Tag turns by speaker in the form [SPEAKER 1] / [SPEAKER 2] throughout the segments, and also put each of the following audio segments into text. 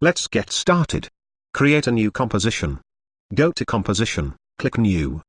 [SPEAKER 1] Let's get started. Create a new composition. Go to Composition, click New.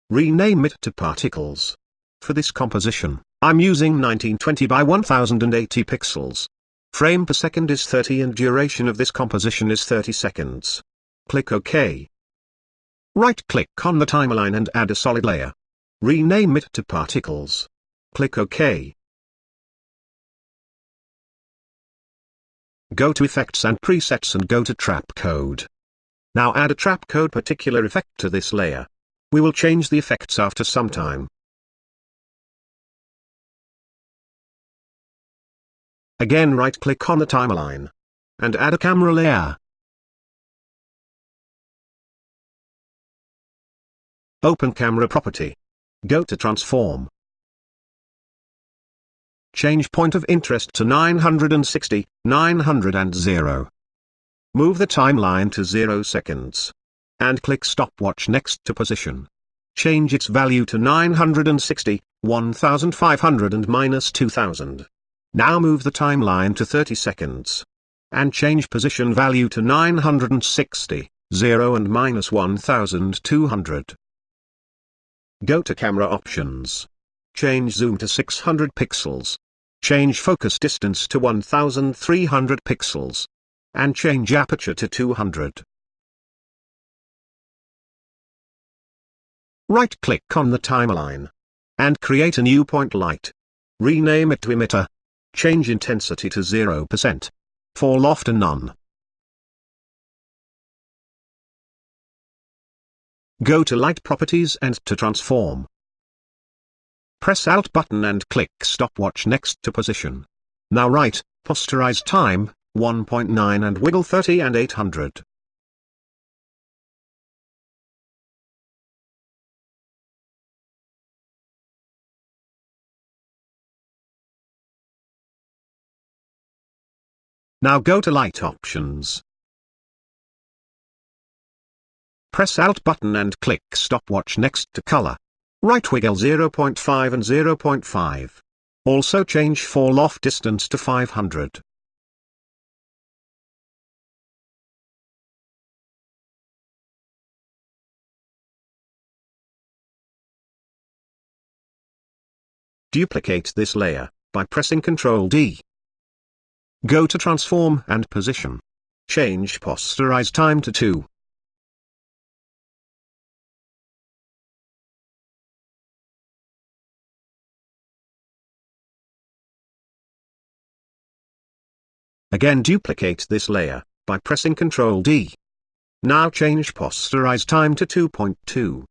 [SPEAKER 1] Rename it to Particles. For this composition, I'm using 1920 by 1080 pixels. Frame per second is 30 and duration of this composition is 30 seconds. Click OK. Right-click on the timeline and add a solid layer. Rename it to Particles. Click OK. Go to Effects and Presets and go to Trapcode. Now add a Trapcode particular effect to this layer. We will change the effects after some time. Again right-click on the timeline. And add a camera layer. Open Camera Property. Go to Transform. Change Point of Interest to 960, 900 and 0. Move the timeline to 0 seconds. And click Stopwatch next to Position. Change its value to 960, 1500 and -2000. Now move the timeline to 30 seconds. And change position value to 960, 0 and -1200. Go to Camera Options. Change Zoom to 600 pixels. Change Focus Distance to 1300 pixels. And change Aperture to 200. Right-click on the timeline. And create a new point light. Rename it to Emitter. Change intensity to 0%. Fall off to none. Go to Light Properties and to Transform. Press Alt button and click Stopwatch next to Position. Now posterize time, 1.9 and wiggle 30 and 800. Now go to Light Options. Press Alt button and click Stopwatch next to Color. Right wiggle 0.5 and 0.5. Also change Fall off distance to 500. Duplicate this layer by pressing Ctrl D. Go to Transform and Position. Change Posterize Time to 2. Again duplicate this layer by pressing Ctrl D. Now change Posterize Time to 2.2.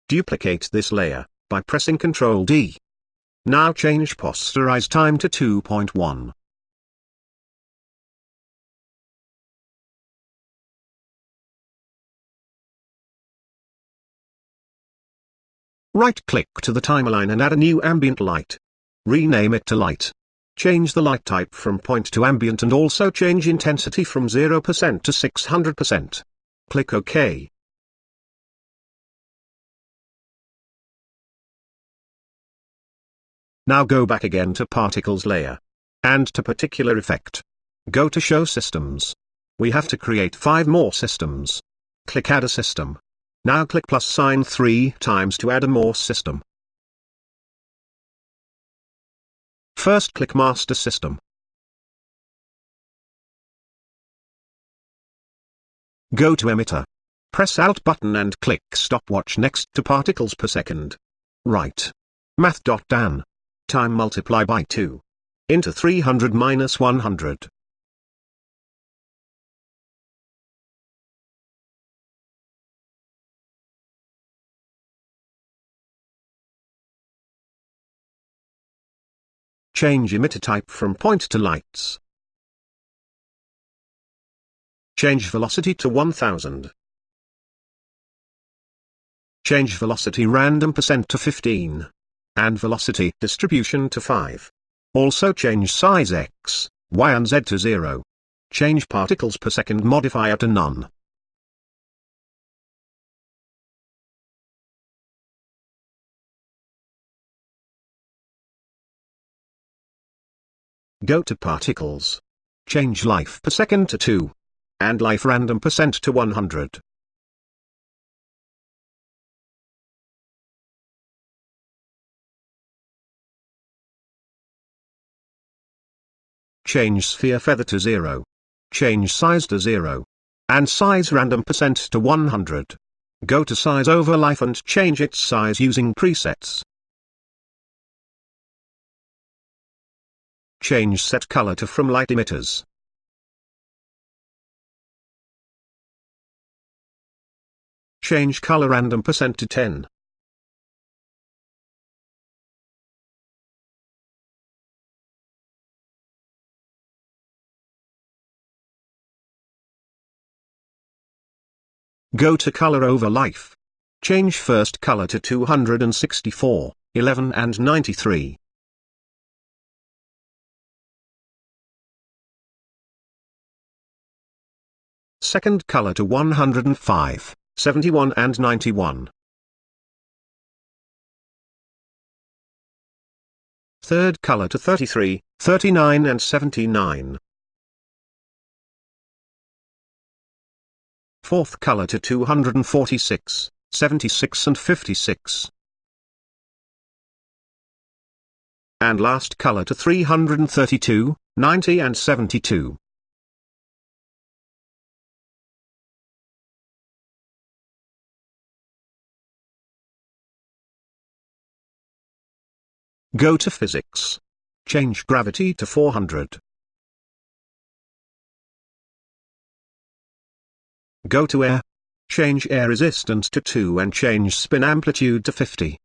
[SPEAKER 1] Duplicate this layer by pressing Ctrl D. Now change Posterize Time to 2.1. Right-click to the timeline and add a new ambient light. Rename it to Light. Change the light type from point to ambient and also change intensity from 0% to 600%. Click OK. Now go back again to Particles layer. And to Particular Effect. Go to Show Systems. We have to create 5 more systems. Click Add a System. Now click +sign 3 times to add a more system. First click Master System. Go to Emitter. Press Alt button and click Stopwatch next to Particles per second. Write math.dan. Time multiply by 2. Into 300 minus 100. Change emitter type from point to lights. Change velocity to 1000. Change velocity random % to 15. And velocity distribution to 5. Also change size x, y and z to 0. Change particles per second modifier to none. Go to Particles. Change life per second to 2. And life random percent to 100. Change sphere feather to 0. Change size to 0. And size random percent to 100. Go to size over life and change its size using presets. Change set color to from light emitters. Change color random percent to 10. Go to color over life. Change first color to 264, 11 and 93. Second color to 105, 71 and 91. Third color to 33, 39 and 79. Fourth color to 246, 76 and 56. And last color to 332, 90 and 72. Go to Physics. Change gravity to 400. Go to Air. Change air resistance to 2 and change spin amplitude to 50.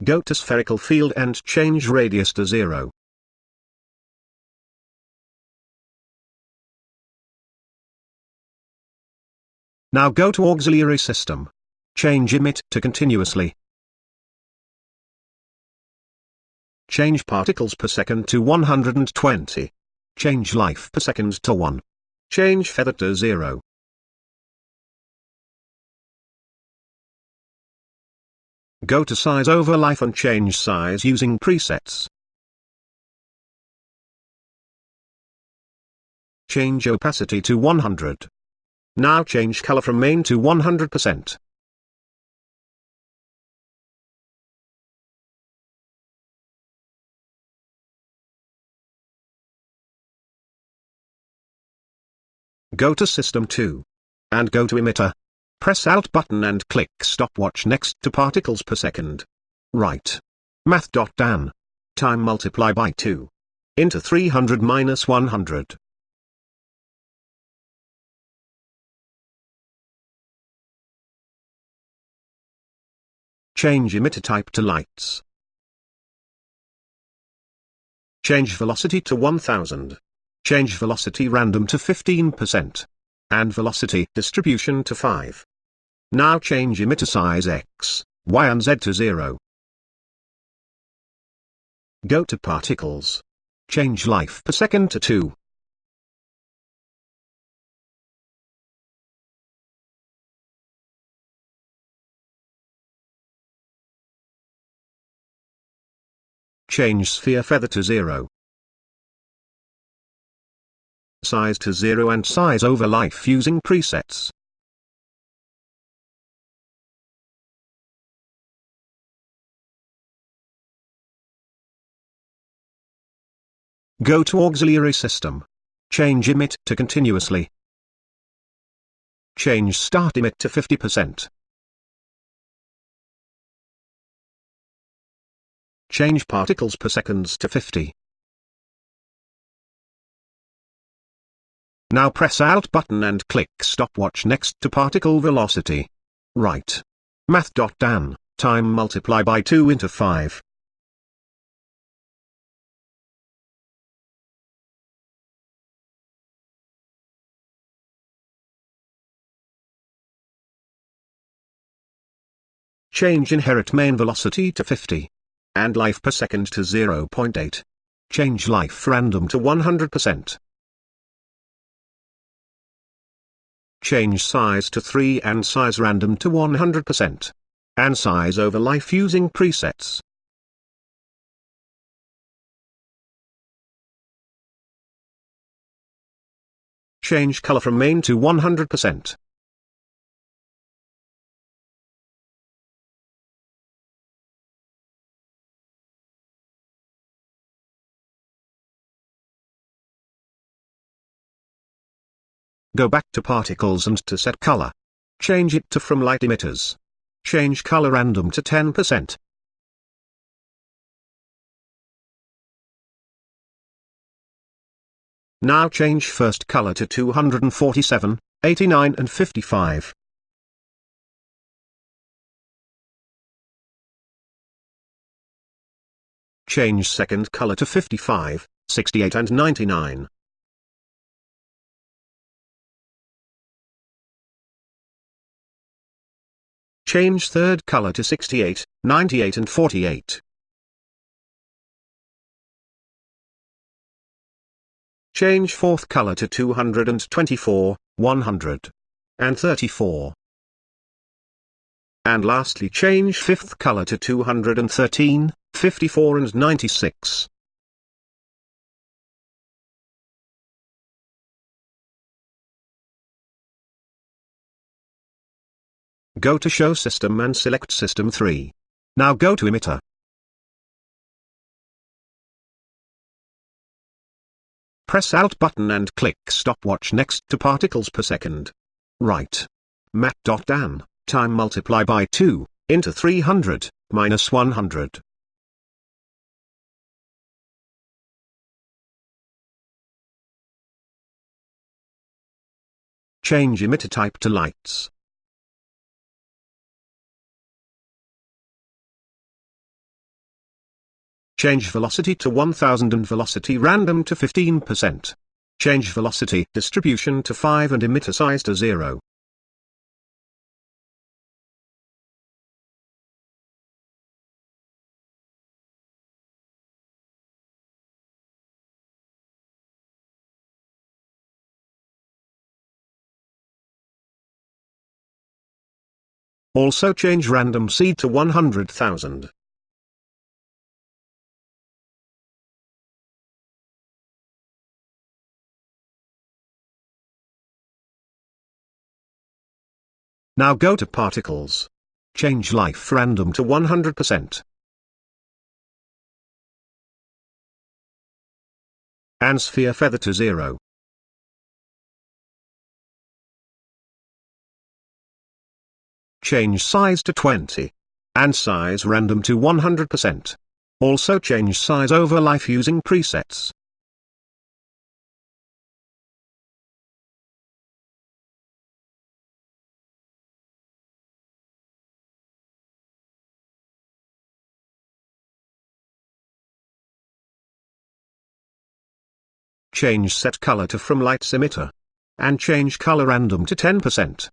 [SPEAKER 1] Go to Spherical Field and change radius to 0. Now go to Auxiliary System. Change Emit to Continuously. Change Particles per second to 120. Change Life per second to 1. Change Feather to 0. Go to Size over Life and change size using presets. Change opacity to 100. Now change color from main to 100%. Go to System 2. And go to Emitter. Press Alt button and click Stopwatch next to Particles per second. Right. Math.dan. Time multiply by 2. Into 300 minus 100. Change emitter type to lights. Change velocity to 1000. Change velocity random to 15%. And velocity distribution to 5. Now change emitter size X, Y and Z to 0. Go to Particles. Change life per second to 2. Change sphere feather to 0. Size to 0 and size over life using presets. Go to Auxiliary System. Change Emit to Continuously. Change Start Emit to 50%. Change Particles per seconds to 50. Now press Alt button and click Stopwatch next to Particle Velocity. Right. Math.dan, time multiply by 2 into 5. Change inherit main velocity to 50. And life per second to 0.8. Change life random to 100%. Change size to 3 and size random to 100%. And size over life using presets. Change color from main to 100%. Go back to particles and to set color. Change it to from light emitters. Change color random to 10%. Now change first color to 247, 89 and 55. Change second color to 55, 68 and 99. Change third color to 68, 98 and 48. Change fourth color to 224, 100. And 34. And lastly change fifth color to 213, 54 and 96. Go to Show System and select System 3. Now go to Emitter. Press Alt button and click Stopwatch next to particles per second. Write mat.dan, time multiply by 2, into 300, minus 100. Change emitter type to lights. Change velocity to 1000 and velocity random to 15%. Change velocity distribution to 5 and emitter size to 0. Also change random seed to 100,000. Now go to Particles. Change Life Random to 100%. And Sphere Feather to 0. Change Size to 20. And Size Random to 100%. Also change Size over Life using presets. Change Set Color to From Lights Emitter. And change Color Random to 10%.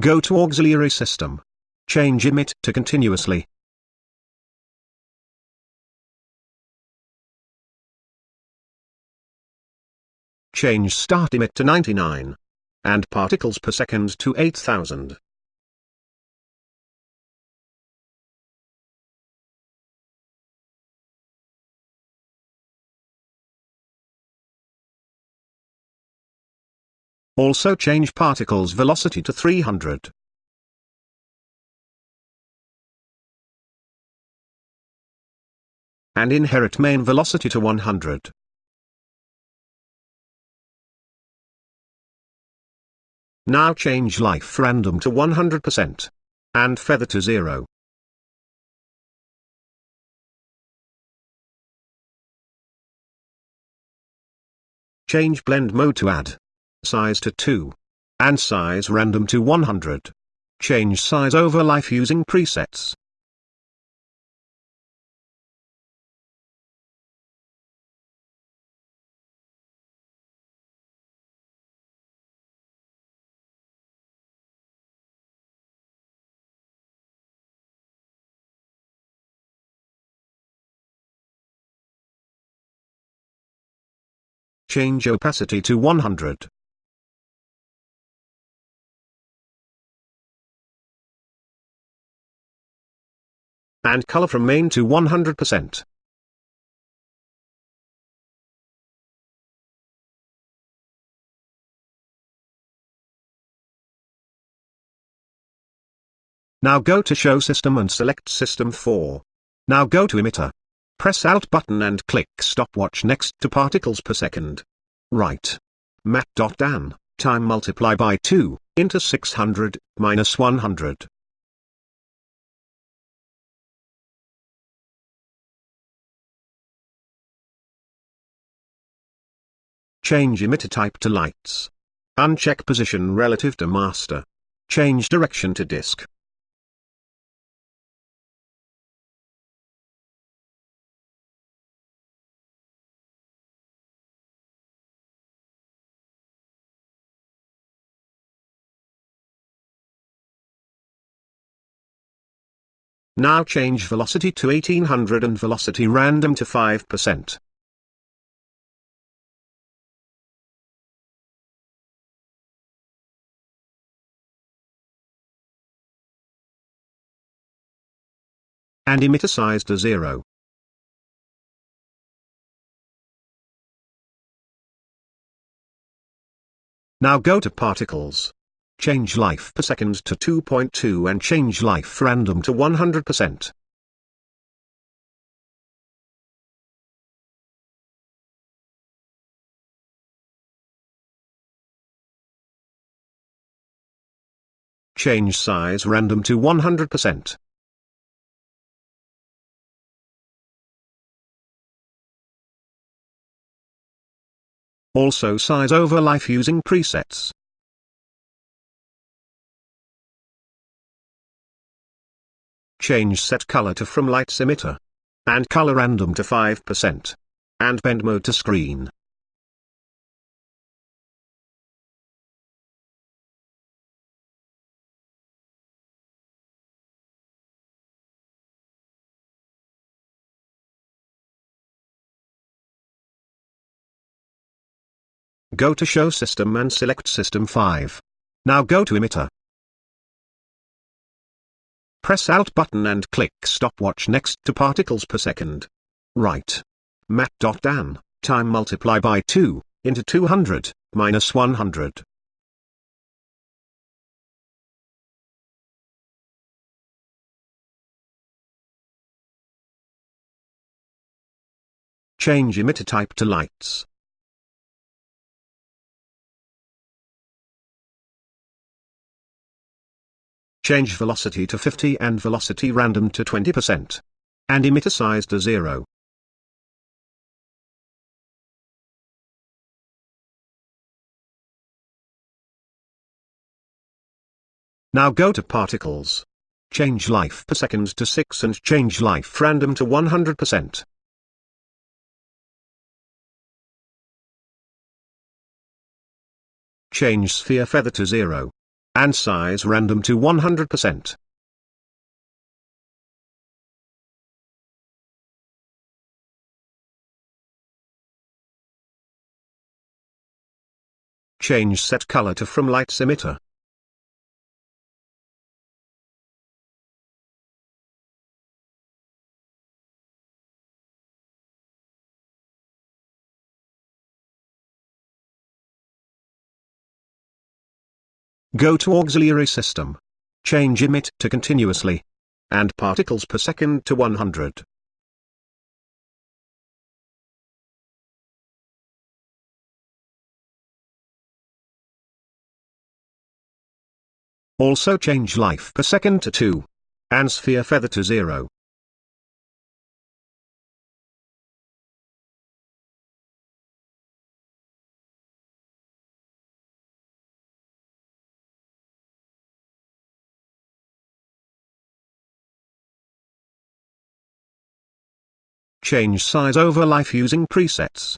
[SPEAKER 1] Go to Auxiliary System. Change Emit to Continuously. Change Start Emit to 99. And Particles per second to 8000. Also change Particles velocity to 300. And inherit main velocity to 100. Now change Life Random to 100%. And Feather to 0. Change Blend Mode to Add Size to 2. And Size Random to 100. Change Size over Life using presets. Change opacity to 100. and color from main to 100%. Now go to Show System and select System 4. Now go to Emitter. Press Alt button and click Stopwatch next to particles per second. Write mat.dan, time multiply by 2, into 600, minus 100. Change emitter type to lights. Uncheck position relative to master. Change direction to disk. Now change velocity to 1800 and velocity random to 5%. And emitter size to 0. Now go to Particles. Change life per second to 2.2 and change life random to 100%. Change size random to 100%. Also size over life using presets. Change set color to from lights emitter. And color random to 5%. And bend mode to screen. Go to Show System and select System 5. Now go to Emitter. Press Alt button and click Stopwatch next to particles per second. Write mat.dan, time multiply by 2, into 200, minus 100. Change emitter type to lights. Change velocity to 50 and velocity random to 20%. And emitter size to 0. Now go to Particles. Change life per second to 6 and change life random to 100%. Change sphere feather to 0. And size random to 100%. Change set color to from lights emitter. Go to Auxiliary System. Change emit to continuously. And particles per second to 100. Also change life per second to 2. And sphere feather to 0. Change size over life using presets.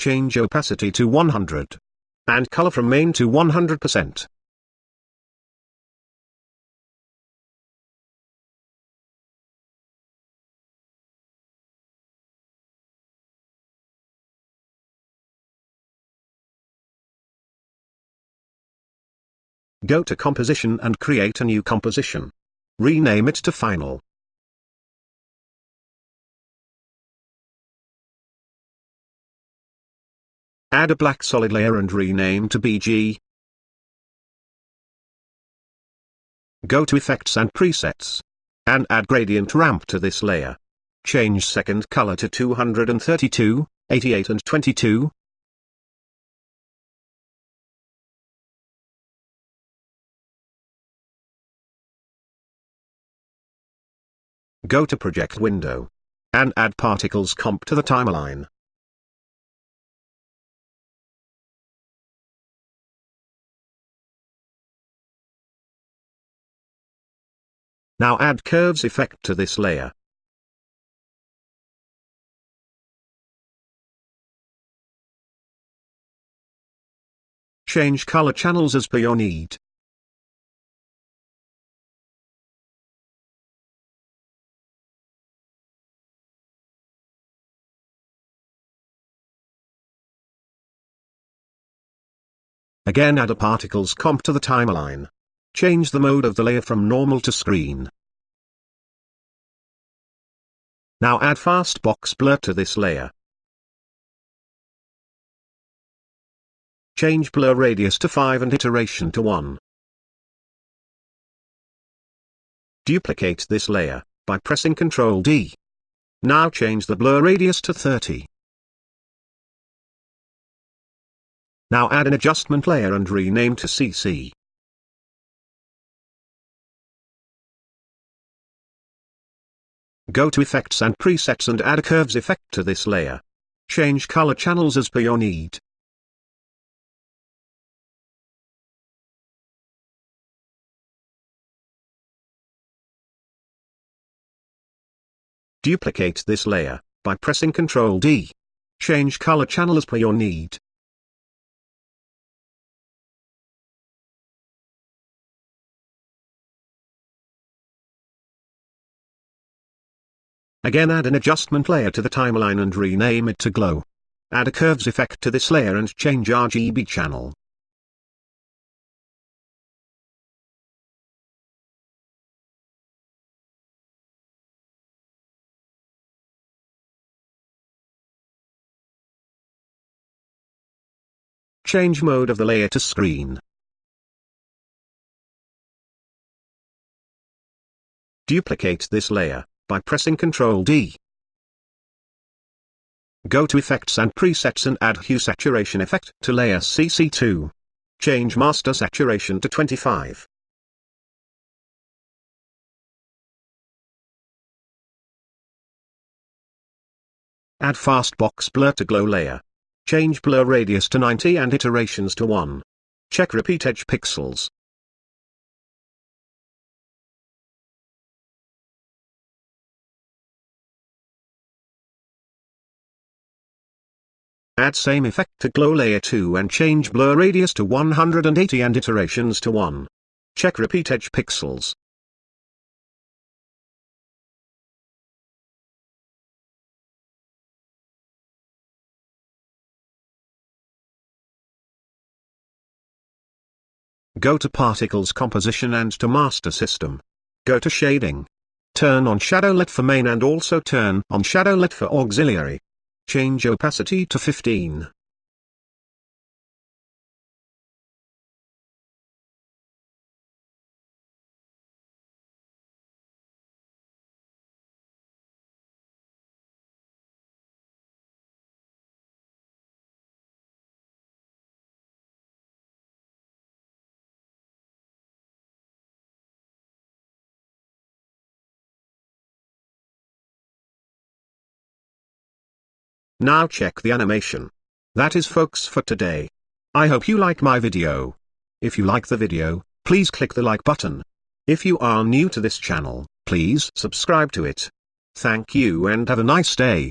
[SPEAKER 1] Change opacity to 100. And color from main to 100%. Go to Composition and create a new composition. Rename it to Final. Add a black solid layer and rename to BG. Go to Effects and Presets. And add Gradient Ramp to this layer. Change second color to 232, 88 and 22. Go to Project window. And add Particles Comp to the timeline. Now add Curves effect to this layer. Change color channels as per your need. Again add a Particles Comp to the timeline. Change the mode of the layer from normal to screen. Now add Fast Box Blur to this layer. Change Blur Radius to 5 and Iteration to 1. Duplicate this layer, by pressing Ctrl D. Now change the Blur Radius to 30. Now add an adjustment layer and rename to CC. Go to Effects and Presets and add a Curves effect to this layer. Change color channels as per your need. Duplicate this layer, by pressing Ctrl D. Change color channel as per your need. Again add an adjustment layer to the timeline and rename it to Glow. Add a Curves effect to this layer and change RGB channel. Change mode of the layer to screen. Duplicate this layer, by pressing Ctrl D. Go to Effects and Presets and add Hue Saturation Effect to layer CC2. Change Master Saturation to 25. Add Fast Box Blur to Glow layer. Change Blur Radius to 90 and Iterations to 1. Check Repeat Edge Pixels. Add same effect to Glow layer 2 and change Blur Radius to 180 and Iterations to 1. Check Repeat Edge Pixels. Go to Particles Composition and to Master System. Go to Shading. Turn on Shadow Let for main and also turn on Shadow Let for auxiliary. Change opacity to 15. Now check the animation. That is folks for today. I hope you like my video. If you like the video, please click the like button. If you are new to this channel, please subscribe to it. Thank you and have a nice day.